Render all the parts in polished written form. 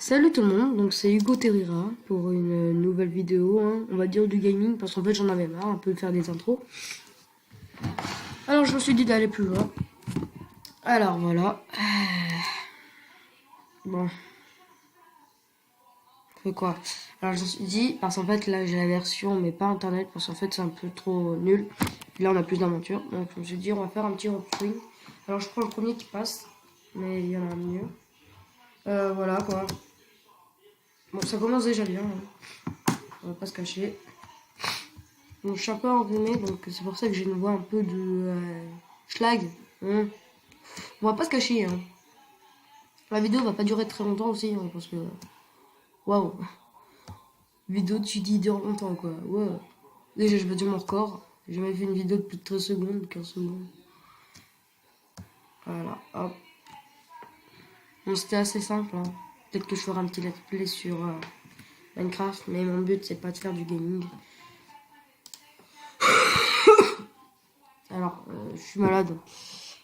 Salut tout le monde, donc c'est Hugo Terrera pour une nouvelle vidéo, hein. On va dire du gaming parce qu'en fait j'en avais marre un peu de faire des intros. Alors je me suis dit d'aller plus loin. Alors voilà. Bon. On fait quoi? Alors je me suis dit, parce qu'en fait là j'ai la version mais pas internet parce qu'en fait c'est un peu trop nul. Là on a plus d'aventure, donc je me suis dit on va faire un petit replay. Alors je prends le premier qui passe, mais il y en a mieux. Voilà quoi. Bon ça commence déjà bien, hein. On va pas se cacher. Donc, je suis un peu enrhumé, donc c'est pour ça que j'ai une voix un peu de schlag. On va pas se cacher, hein. La vidéo va pas durer très longtemps aussi, hein, parce que waouh, vidéo tu dis dure longtemps quoi. Wow. Déjà je vais dire mon record. J'ai jamais fait une vidéo de plus de 13 secondes, 15 secondes. Voilà, hop. Bon, c'était assez simple, hein. Peut-être que je ferai un petit let's play sur Minecraft, mais mon but c'est pas de faire du gaming. Alors, je suis malade.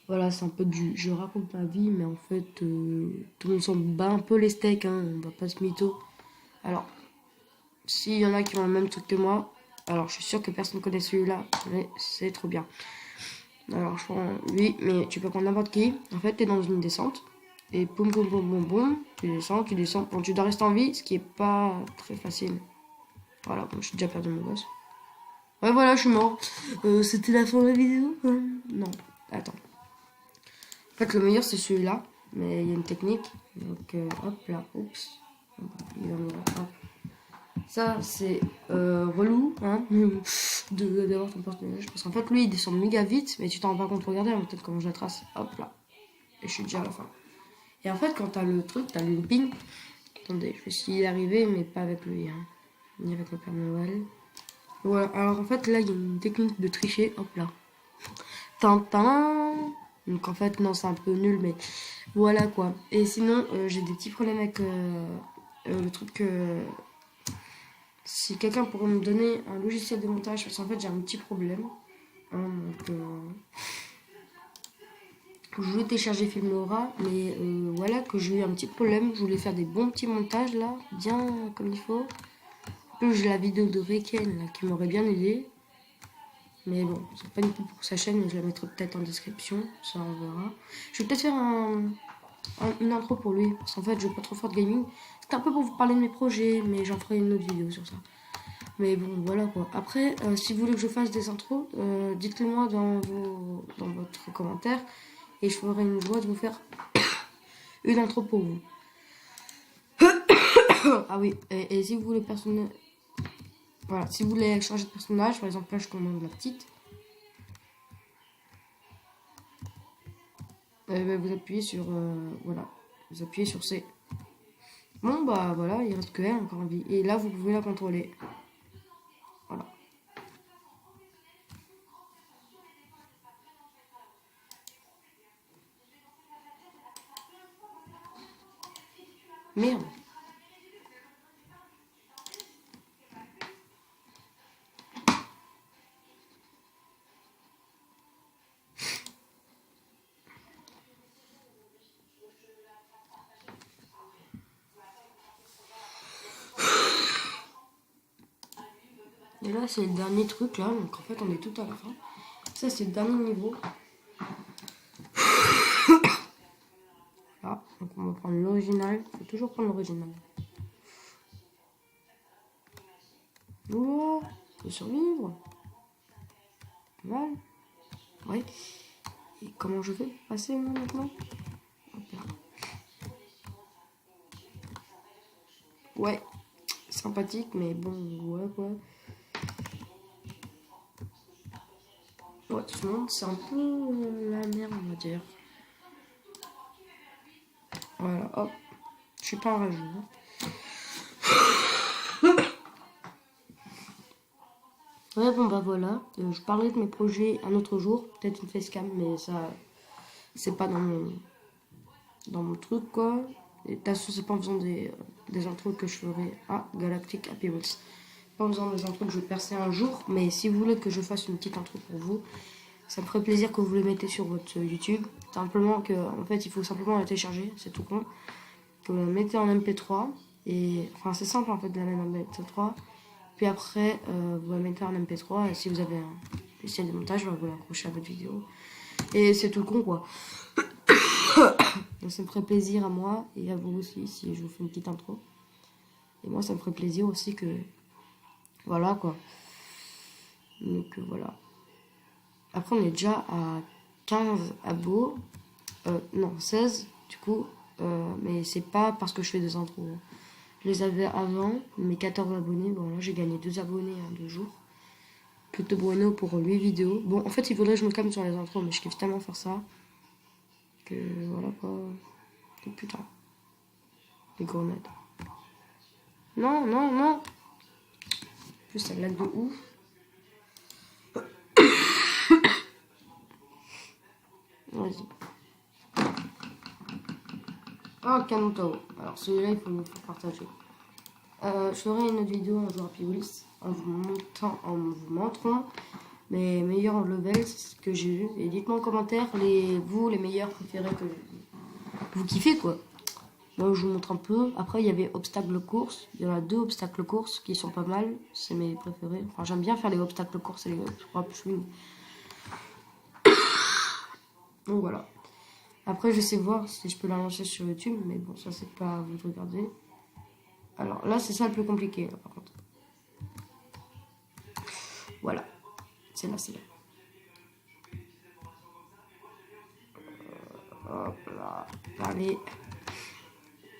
Voilà, c'est un peu du... Je raconte ma vie, mais en fait, tout le monde s'en bat un peu les steaks, hein, on va pas se mytho. Alors, s'il y en a qui ont le même truc que moi, alors je suis sûr que personne connaît celui-là, mais c'est trop bien. Alors, je prends lui, mais tu peux prendre n'importe qui. En fait, t'es dans une descente, et boum, boum, boum, boum, boum, tu descends. Bon, tu dois rester en vie, ce qui est pas très facile. Voilà, bon, je suis déjà perdu mon gosse. Ouais, voilà, je suis mort. C'était la fin de la vidéo, hein? Non, attends. En fait, le meilleur, c'est celui-là. Mais il y a une technique. Donc, hop là, oups. Il va mourir, hop. Ça, c'est relou, hein, d'avoir ton personnage. Parce qu'en fait, lui, il descend méga vite, mais tu t'en rends pas compte. Regardez, peut-être comment je la trace. Hop là. Et je suis déjà à la fin. Et en fait, quand t'as le truc, t'as le looping. Attendez, je vais essayer d'y arriver, mais pas avec lui, hein. Ni avec le Père Noël. Voilà, alors en fait, là, il y a une technique de tricher. Hop là. Tintin. Donc en fait, non, c'est un peu nul, mais voilà quoi. Et sinon, j'ai des petits problèmes avec le truc que si quelqu'un pourrait me donner un logiciel de montage, parce qu'en fait, j'ai un petit problème. Hein, donc, je voulais télécharger Filmora, mais voilà que j'ai eu un petit problème. Je voulais faire des bons petits montages là, bien comme il faut. En plus, j'ai la vidéo de Reken là, qui m'aurait bien aidé. Mais bon, c'est pas du tout pour sa chaîne, mais je la mettrai peut-être en description, ça on verra. Je vais peut-être faire une intro pour lui, parce qu'en fait je vais pas trop faire de gaming. C'était un peu pour vous parler de mes projets, mais j'en ferai une autre vidéo sur ça. Mais bon, voilà quoi. Après, si vous voulez que je fasse des intros, dites-le moi dans votre commentaire, et je ferai une joie de vous faire une intro pour vous. Ah oui, et si vous voulez voilà, si vous voulez changer de personnage, par exemple là je commande la petite. Vous appuyez sur voilà, vous appuyez sur C. Bon bah voilà, il reste que elle encore en vie. Et là vous pouvez la contrôler. Voilà. Merde. Et là c'est le dernier truc là, donc en fait on est tout à la fin. Ça c'est le dernier niveau. Là, donc on va prendre l'original. Faut toujours prendre l'original. Oh, faut survivre. Mal. Ouais. Et comment je fais pour passer moi maintenant? Hop là. Ouais. Sympathique, mais bon, ouais quoi. Ouais, tout le monde, c'est un peu la merde, on va dire. Voilà, hop. Je suis pas enragé. Ouais, bon bah voilà. Je parlais de mes projets un autre jour. Peut-être une facecam, mais ça, c'est pas dans mon truc quoi. Et de toute façon, c'est pas en faisant des intros que je ferai. Ah, Galactic Happy Wheels. Pas en faisant des intros que je vais percer un jour. Mais si vous voulez que je fasse une petite intro pour vous, ça me ferait plaisir que vous le mettez sur votre YouTube. Simplement que, en fait, il faut simplement la télécharger. C'est tout con. que vous la mettez en MP3. Et enfin, c'est simple en fait de la mettre en MP3. Puis après, vous la mettez en MP3. Et si vous avez un logiciel de montage, vous l'accrochez à votre vidéo. Et c'est tout con quoi. Donc ça me ferait plaisir à moi et à vous aussi si je vous fais une petite intro. Et moi, ça me ferait plaisir aussi que. Voilà quoi. Donc voilà. Après, on est déjà à 15 abos. Non, 16 du coup. Mais c'est pas parce que je fais des intros. Je les avais avant, mes 14 abonnés. Bon, là, j'ai gagné 2 abonnés en 2 jours. Plutôt bueno pour 8 vidéos. Bon, en fait, il faudrait que je me calme sur les intros, mais je kiffe tellement faire ça. Que voilà quoi. Et putain. Les grenades. Non, non, non. En plus, ça lag de ouf. Vas-y. Oh, canon Tao. Alors, celui-là, il faut me faire partager. Je ferai une autre vidéo un jour à Piwils en vous montrant mes meilleurs levels que j'ai eu. Et dites-moi en commentaire, les meilleurs préférés que vous kiffez, quoi. Moi, je vous montre un peu. Après, il y avait obstacles course. Il y en a 2 obstacles course qui sont pas mal. C'est mes préférés. Enfin, j'aime bien faire les obstacles course et les drop swing. Donc voilà. Après, je sais voir si je peux la lancer sur YouTube. Mais bon, ça, c'est pas à vous de regarder. Alors là, c'est ça le plus compliqué, là, par contre. Voilà. C'est là, c'est là. Hop là. Allez.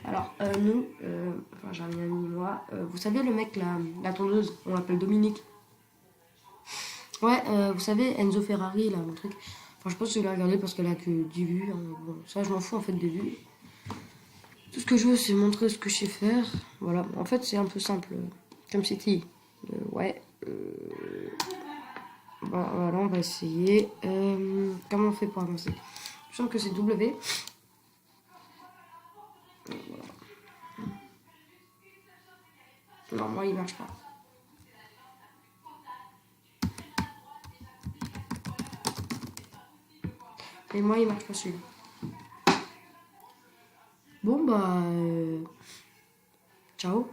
Alors, nous, enfin, j'ai un ami, moi. Vous savez, le mec, la tondeuse, on l'appelle Dominique. Ouais, vous savez, Enzo Ferrari, là, mon truc. Enfin, je pense que je l'ai regardé parce qu'elle a que 10 vues. Hein, bon, ça, je m'en fous, en fait, des vues. Tout ce que je veux, c'est montrer ce que je sais faire. Voilà. En fait, c'est un peu simple. Comme c'était. Ouais. Voilà, on va essayer. Comment on fait pour avancer? Je sens que c'est W. Voilà. Non, moi, il marche pas. Et moi, il marche pas celui-là. Bon, bah... ciao.